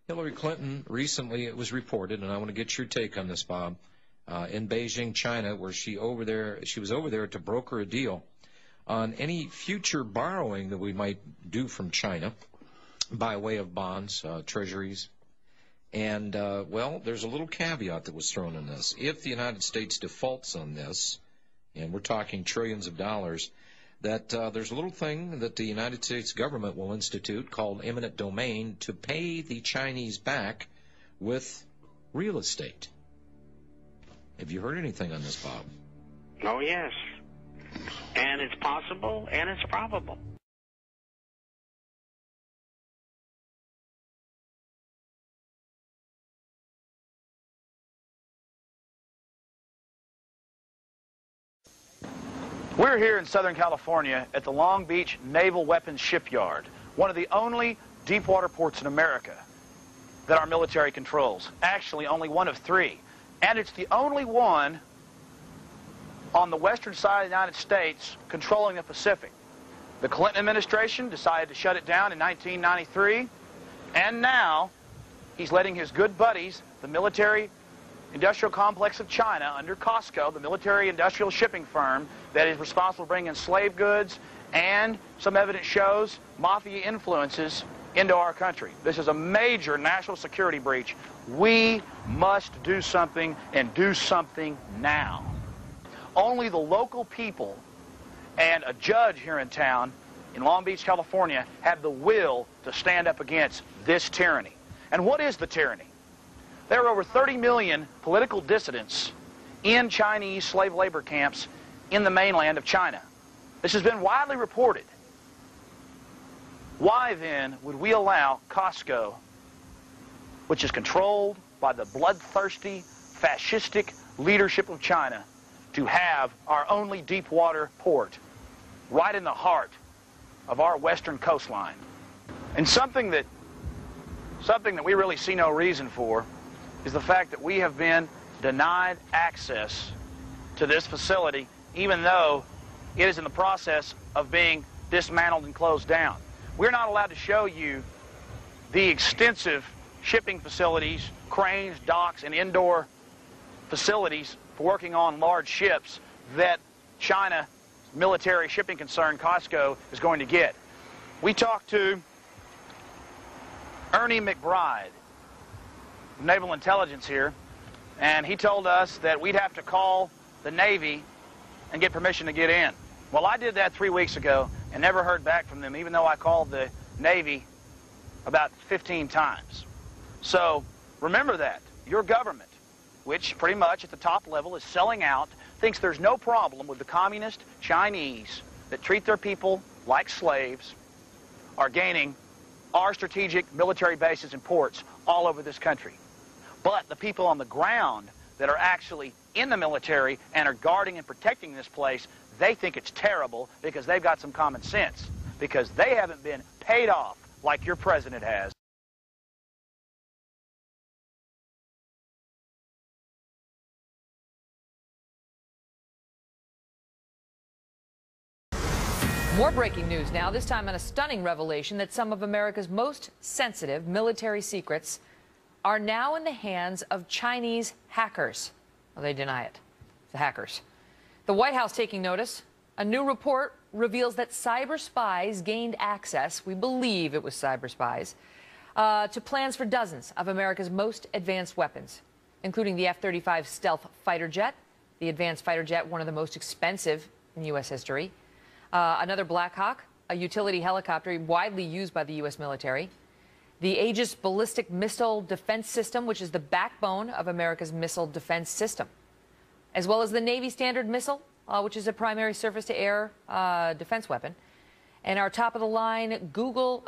Hillary Clinton recently, it was reported, and I want to get your take on this, Bob, in Beijing, China, where she was over there to broker a deal on any future borrowing that we might do from China by way of bonds, treasuries. And, well, there's a little caveat that was thrown in this. If the United States defaults on this, and we're talking trillions of dollars, that there's a little thing that the United States government will institute called eminent domain to pay the Chinese back with real estate. Have you heard anything on this, Bob? Oh, yes. And it's possible and it's probable. We're here in Southern California at the Long Beach Naval Weapons Shipyard, one of the only deep-water ports in America that our military controls. Actually, only one of three. And it's the only one on the western side of the United States controlling the Pacific. The Clinton administration decided to shut it down in 1993, and now he's letting his good buddies, the military industrial complex of China, under COSCO, the military industrial shipping firm that is responsible for bringing slave goods and, some evidence shows, mafia influences into our country. This is a major national security breach. We must do something, and do something now. Only the local people and a judge here in town in Long Beach, California, have the will to stand up against this tyranny. And what is the tyranny? There are over 30 million political dissidents in Chinese slave labor camps in the mainland of China. This has been widely reported. Why then would we allow COSCO, which is controlled by the bloodthirsty, fascistic leadership of China, to have our only deep water port right in the heart of our western coastline? And something that we really see no reason for is the fact that we have been denied access to this facility, even though it is in the process of being dismantled and closed down. We're not allowed to show you the extensive shipping facilities, cranes, docks, and indoor facilities for working on large ships that China military shipping concern COSCO is going to get. We talked to Ernie McBride, Naval Intelligence here, and he told us that we'd have to call the Navy and get permission to get in. Well, I did that 3 weeks ago and never heard back from them, even though I called the Navy about 15 times. So remember that. Your government, which pretty much at the top level is selling out, thinks there's no problem with the communist Chinese that treat their people like slaves, are gaining our strategic military bases and ports all over this country. But the people on the ground that are actually in the military and are guarding and protecting this place, they think it's terrible because they've got some common sense, because they haven't been paid off like your president has. More breaking news now, this time on a stunning revelation that some of America's most sensitive military secrets are now in the hands of Chinese hackers. Well, they deny it. The hackers. The White House taking notice. A new report reveals that cyber spies gained access, we believe it was cyber spies, to plans for dozens of America's most advanced weapons, including the F-35 stealth fighter jet, the advanced fighter jet, one of the most expensive in U.S. history, another Black Hawk, a utility helicopter widely used by the U.S. military, the Aegis ballistic missile defense system, which is the backbone of America's missile defense system, as well as the Navy Standard missile, which is a primary surface-to-air defense weapon, and our top-of-the-line Global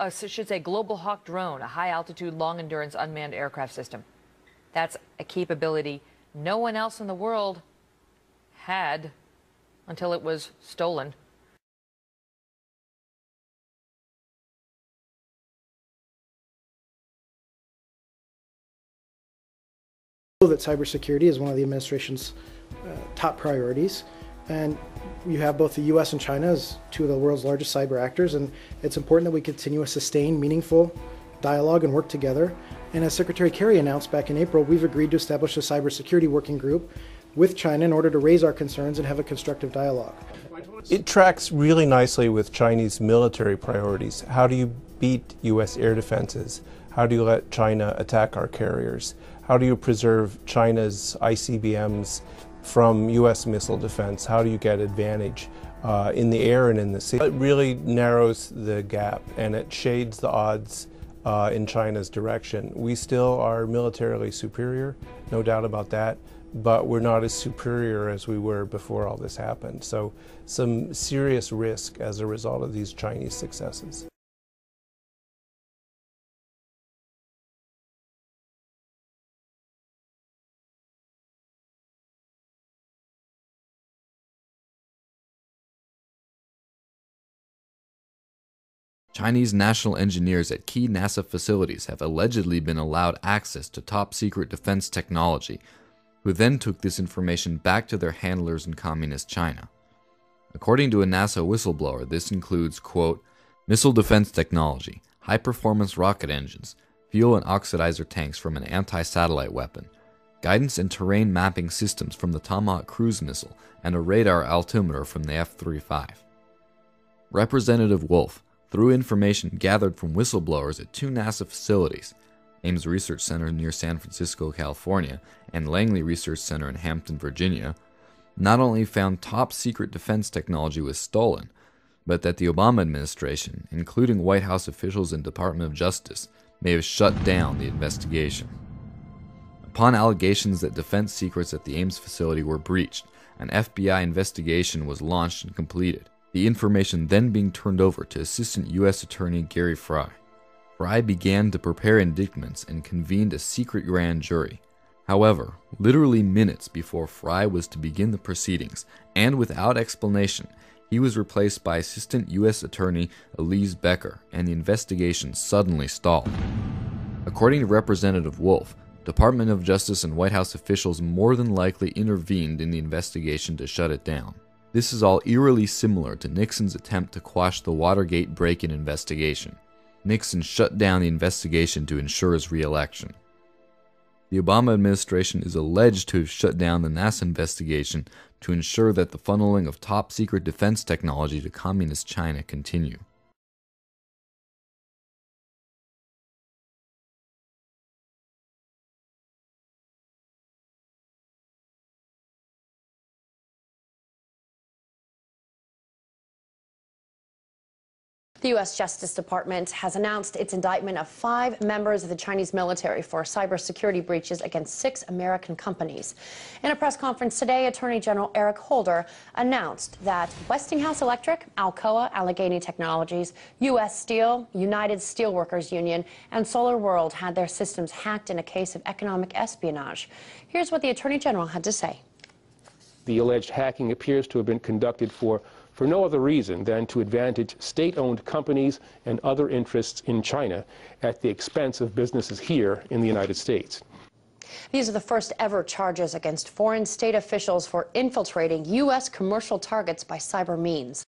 Hawk drone, a high-altitude, long-endurance unmanned aircraft system. That's a capability no one else in the world had until it was stolen. That cybersecurity is one of the administration's top priorities, and you have both the U.S. and China as two of the world's largest cyber actors, and it's important that we continue a sustained, meaningful dialogue and work together And as Secretary Kerry announced back in April, we've agreed to establish a cybersecurity working group with China in order to raise our concerns and have a constructive dialogue. It tracks really nicely with Chinese military priorities. How do you beat U.S. air defenses? How do you let China attack our carriers? How do you preserve China's ICBMs from U.S. missile defense? How do you get advantage in the air and in the sea? It really narrows the gap and it shades the odds in China's direction. We still are militarily superior, no doubt about that, but we're not as superior as we were before all this happened. So some serious risk as a result of these Chinese successes. Chinese national engineers at key NASA facilities have allegedly been allowed access to top-secret defense technology, who then took this information back to their handlers in communist China. According to a NASA whistleblower, this includes, quote, missile defense technology, high-performance rocket engines, fuel and oxidizer tanks from an anti-satellite weapon, guidance and terrain mapping systems from the Tomahawk cruise missile, and a radar altimeter from the F-35. Representative Wolf, through information gathered from whistleblowers at two NASA facilities, Ames Research Center near San Francisco, California, and Langley Research Center in Hampton, Virginia, not only found top-secret defense technology was stolen, but that the Obama administration, including White House officials and Department of Justice, may have shut down the investigation. Upon allegations that defense secrets at the Ames facility were breached, an FBI investigation was launched and completed, the information then being turned over to Assistant U.S. Attorney Gary Fry. Fry began to prepare indictments and convened a secret grand jury. However, literally minutes before Fry was to begin the proceedings, and without explanation, he was replaced by Assistant U.S. Attorney Elise Becker, and the investigation suddenly stalled. According to Representative Wolf, Department of Justice and White House officials more than likely intervened in the investigation to shut it down. This is all eerily similar to Nixon's attempt to quash the Watergate break-in investigation. Nixon shut down the investigation to ensure his re-election. The Obama administration is alleged to have shut down the NASA investigation to ensure that the funneling of top-secret defense technology to communist China continue. The U.S. Justice Department has announced its indictment of 5 members of the Chinese military for cybersecurity breaches against 6 American companies. In a press conference today, Attorney General Eric Holder announced that Westinghouse Electric, Alcoa, Allegheny Technologies, U.S. Steel, United Steelworkers Union, and Solar World had their systems hacked in a case of economic espionage. Here's what the Attorney General had to say. The alleged hacking appears to have been conducted for no other reason than to advantage state-owned companies and other interests in China at the expense of businesses here in the United States. These are the first ever charges against foreign state officials for infiltrating U.S. commercial targets by cyber means.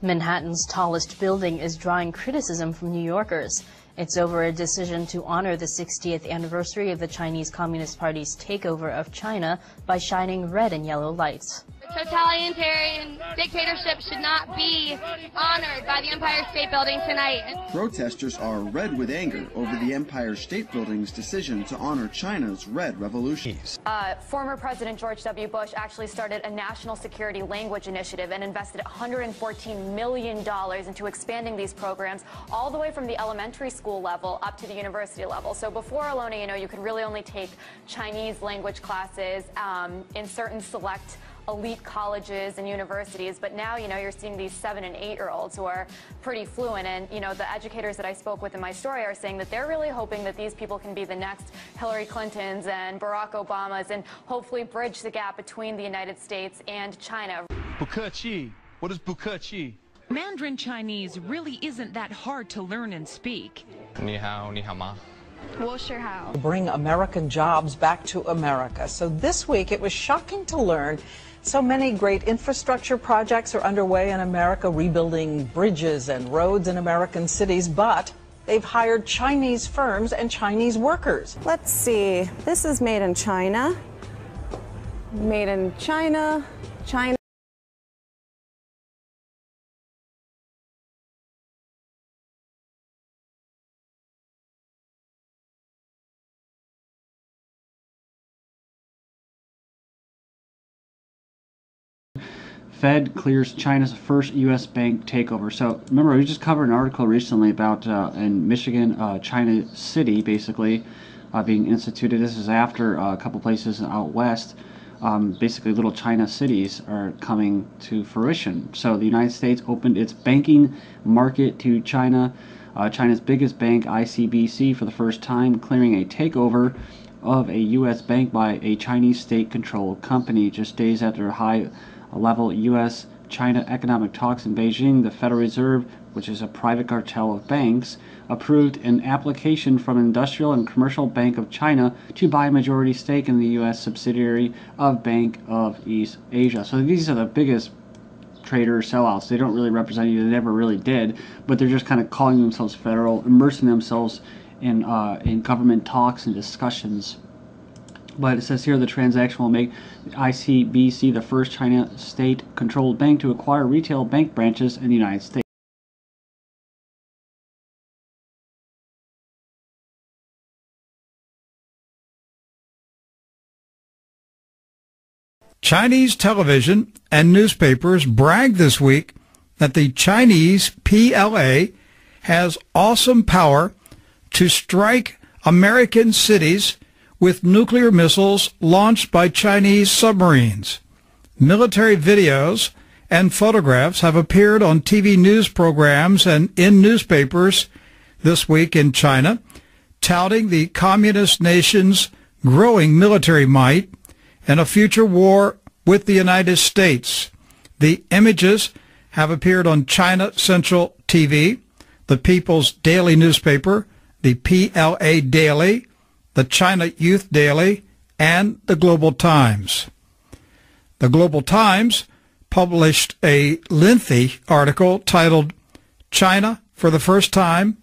Manhattan's tallest building is drawing criticism from New Yorkers. It's over a decision to honor the 60th anniversary of the Chinese Communist Party's takeover of China by shining red and yellow lights. Totalitarian dictatorship should not be honored by the Empire State Building tonight. Protesters are red with anger over the Empire State Building's decision to honor China's Red Revolution. Former President George W. Bush actually started a national security language initiative and invested $114 million into expanding these programs all the way from the elementary school level up to the university level. So before, Alona, you could really only take Chinese language classes in certain select elite colleges and universities, but now, you're seeing these 7- and 8-year-olds who are pretty fluent, and, the educators that I spoke with in my story are saying that they're really hoping that these people can be the next Hillary Clintons and Barack Obamas and hopefully bridge the gap between the United States and China. Bukachi. What is Bukachi? Mandarin Chinese really isn't that hard to learn and speak. 你好，你好吗? Well, sure, how? Bring American jobs back to America. So this week it was shocking to learn so many great infrastructure projects are underway in America, rebuilding bridges and roads in American cities, but they've hired Chinese firms and Chinese workers. Let's see. This is made in China. Made in China. China. Fed clears China's first U.S. bank takeover. So remember, we just covered an article recently about in Michigan, China City, basically being instituted. This is after a couple places out west. Basically, little China cities are coming to fruition. So the United States opened its banking market to China. China's biggest bank, ICBC, for the first time, clearing a takeover of a U.S. bank by a Chinese state-controlled company. Just days after high-level U.S.-China economic talks in Beijing, the Federal Reserve, which is a private cartel of banks, approved an application from Industrial and Commercial Bank of China to buy a majority stake in the U.S. subsidiary of Bank of East Asia. So these are the biggest trader sellouts. They don't really represent you. They never really did, but they're just kind of calling themselves federal, immersing themselves in government talks and discussions. But it says here the transaction will make ICBC the first China state-controlled bank to acquire retail bank branches in the United States. Chinese television and newspapers bragged this week that the Chinese PLA has awesome power to strike American cities with nuclear missiles launched by Chinese submarines. Military videos and photographs have appeared on TV news programs and in newspapers this week in China, touting the communist nation's growing military might and a future war with the United States. The images have appeared on China Central TV, the People's Daily newspaper, the PLA Daily, the China Youth Daily, and the Global Times. The Global Times published a lengthy article titled, "China, for the first time,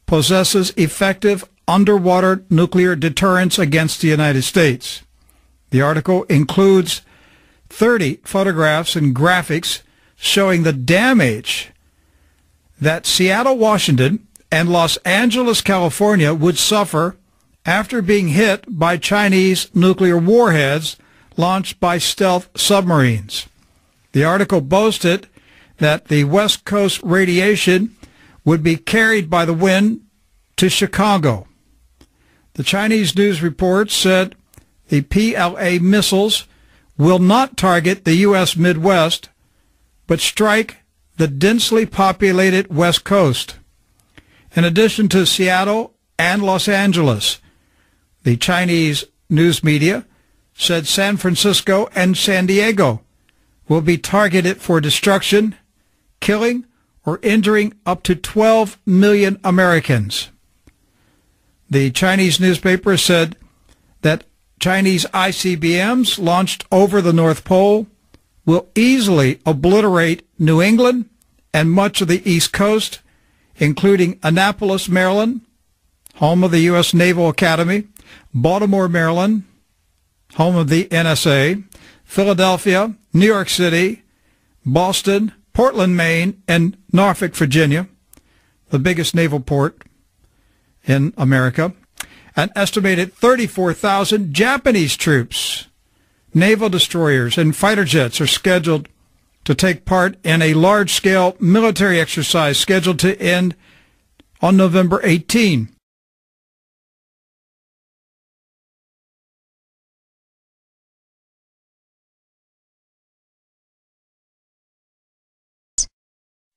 possesses effective underwater nuclear deterrence against the United States." The article includes 30 photographs and graphics showing the damage that Seattle, Washington, and Los Angeles, California would suffer after being hit by Chinese nuclear warheads launched by stealth submarines. The article boasted that the West Coast radiation would be carried by the wind to Chicago. The Chinese news report said the PLA missiles will not target the U.S. Midwest, but strike the densely populated West Coast. In addition to Seattle and Los Angeles, the Chinese news media said San Francisco and San Diego will be targeted for destruction, killing or injuring up to 12 million Americans. The Chinese newspaper said that Chinese ICBMs launched over the North Pole will easily obliterate New England and much of the East Coast, including Annapolis, Maryland, home of the U.S. Naval Academy, Baltimore, Maryland, home of the NSA, Philadelphia, New York City, Boston, Portland, Maine, and Norfolk, Virginia, the biggest naval port in America. An estimated 34,000 Japanese troops, naval destroyers, and fighter jets are scheduled to take part in a large-scale military exercise scheduled to end on November 18.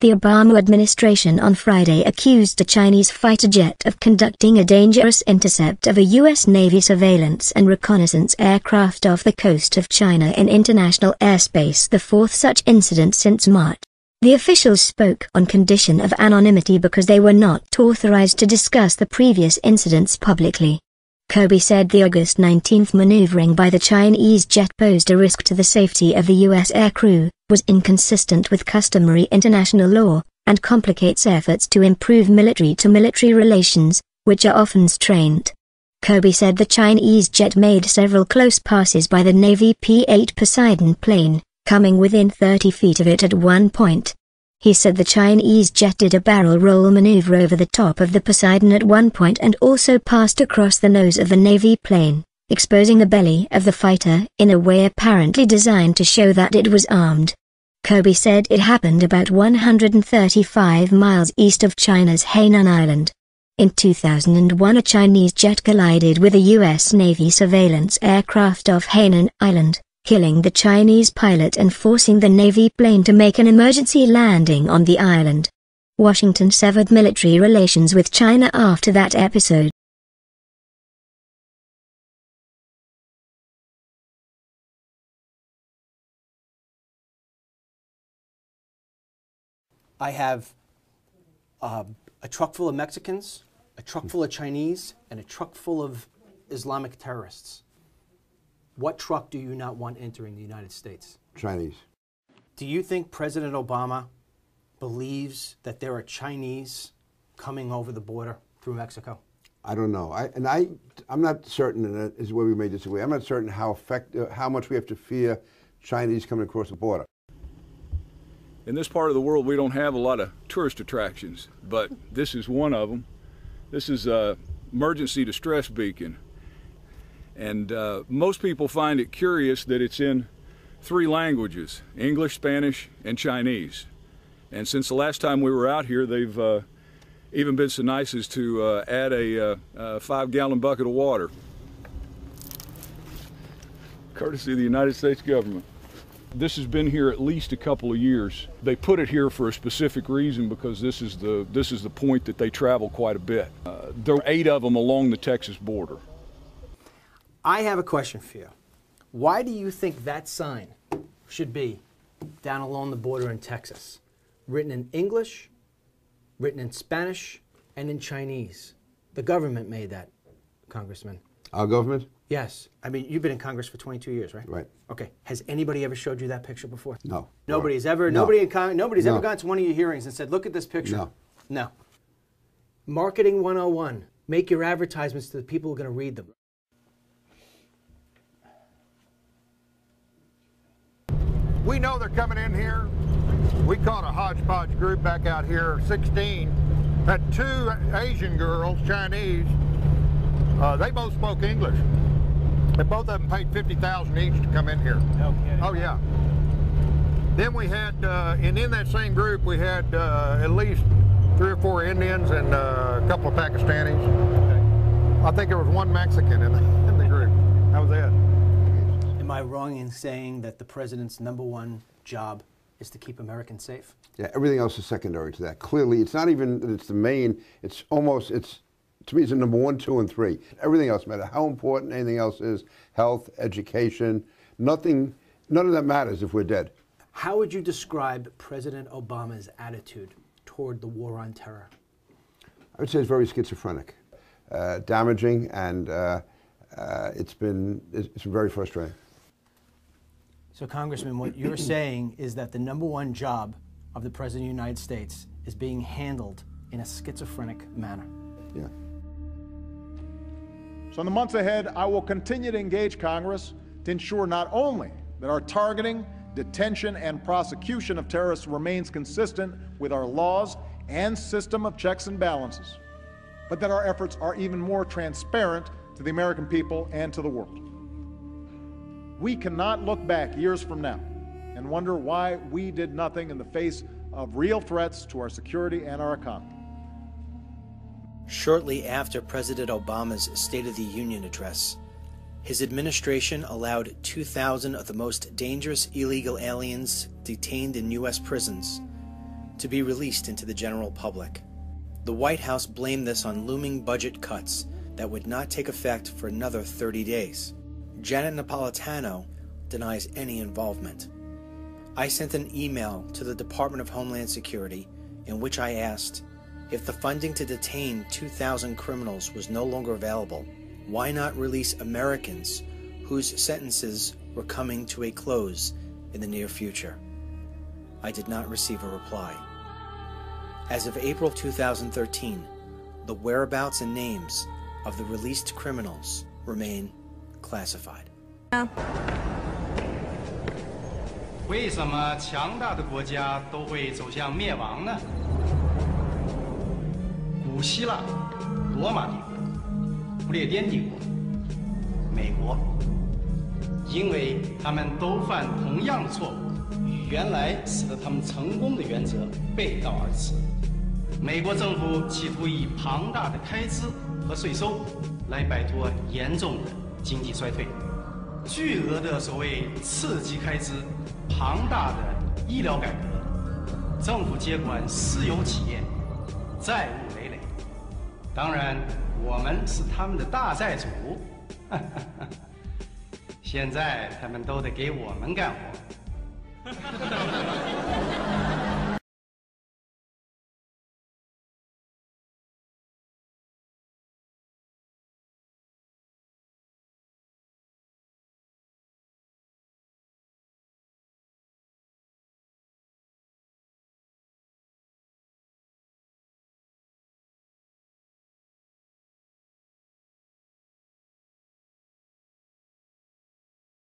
The Obama administration on Friday accused a Chinese fighter jet of conducting a dangerous intercept of a U.S. Navy surveillance and reconnaissance aircraft off the coast of China in international airspace, the fourth such incident since March. The officials spoke on condition of anonymity because they were not authorized to discuss the previous incidents publicly. Kirby said the August 19th maneuvering by the Chinese jet posed a risk to the safety of the U.S. aircrew, was inconsistent with customary international law, and complicates efforts to improve military-to-military relations, which are often strained. Kirby said the Chinese jet made several close passes by the Navy P-8 Poseidon plane, coming within 30 feet of it at one point. He said the Chinese jet did a barrel roll maneuver over the top of the Poseidon at one point and also passed across the nose of the Navy plane, exposing the belly of the fighter in a way apparently designed to show that it was armed. Kirby said it happened about 135 miles east of China's Hainan Island. In 2001, a Chinese jet collided with a U.S. Navy surveillance aircraft off Hainan Island, killing the Chinese pilot and forcing the Navy plane to make an emergency landing on the island. Washington severed military relations with China after that episode. I have a truck full of Mexicans, a truck full of Chinese, and a truck full of Islamic terrorists. What truck do you not want entering the United States? Chinese. Do you think President Obama believes that there are Chinese coming over the border through Mexico? I don't know. I'm not certain, and that is where we may disagree. I'm not certain how much we have to fear Chinese coming across the border. In this part of the world, we don't have a lot of tourist attractions, but this is one of them. This is an emergency distress beacon. And most people find it curious that it's in 3 languages, English, Spanish, and Chinese. And since the last time we were out here, they've even been so nice as to add a 5-gallon bucket of water, courtesy of the United States government. This has been here at least a couple of years. They put it here for a specific reason because this is the point that they travel quite a bit. There are 8 of them along the Texas border. I have a question for you. Why do you think that sign should be down along the border in Texas? Written in English, written in Spanish, and in Chinese. The government made that, Congressman. Our government? Yes. I mean, you've been in Congress for 22 years, right? Right. Okay. Has anybody ever showed you that picture before? No. Nobody's ever. No. Nobody's ever gone to one of your hearings and said, "Look at this picture." No. No. Marketing 101. Make your advertisements to the people who are going to read them. We know they're coming in here. We caught a hodgepodge group back out here, 16. Had 2 Asian girls, Chinese. They both spoke English. And both of them paid $50,000 each to come in here. No kidding. Oh, yeah. Then we had, and in that same group, we had at least 3 or 4 Indians and a couple of Pakistanis. Okay. I think there was 1 Mexican in the group. That was it. Am I wrong in saying that the president's #1 job is to keep Americans safe? Yeah, everything else is secondary to that. Clearly, it's not even that it's the main, it's almost, to me, it's the #1, 2, and 3. Everything else, no matter how important anything else is, health, education, none of that matters if we're dead. How would you describe President Obama's attitude toward the war on terror? I would say it's very schizophrenic, damaging, and it's been very frustrating. So, Congressman, what you're saying is that the #1 job of the President of the United States is being handled in a schizophrenic manner. Yeah. So in the months ahead, I will continue to engage Congress to ensure not only that our targeting, detention, and prosecution of terrorists remains consistent with our laws and system of checks and balances, but that our efforts are even more transparent to the American people and to the world. We cannot look back years from now and wonder why we did nothing in the face of real threats to our security and our economy. Shortly after President Obama's State of the Union address, his administration allowed 2,000 of the most dangerous illegal aliens detained in U.S. prisons to be released into the general public. The White House blamed this on looming budget cuts that would not take effect for another 30 days. Janet Napolitano denies any involvement. I sent an email to the Department of Homeland Security in which I asked, if the funding to detain 2,000 criminals was no longer available, why not release Americans whose sentences were coming to a close in the near future? I did not receive a reply. As of April 2013, the whereabouts and names of the released criminals remain classified. 为什么强大的国家都会走向灭亡呢？古希腊、罗马帝国、不列颠帝国、美国，因为他们都犯同样的错误，与原来使得他们成功的原则背道而驰。美国政府企图以庞大的开支和税收来摆脱严重的经济衰退，巨额的所谓刺激开支。 庞大的医疗改革，政府接管私有企业，债务累累。当然，我们是他们的大债主。现在他们都得给我们干活。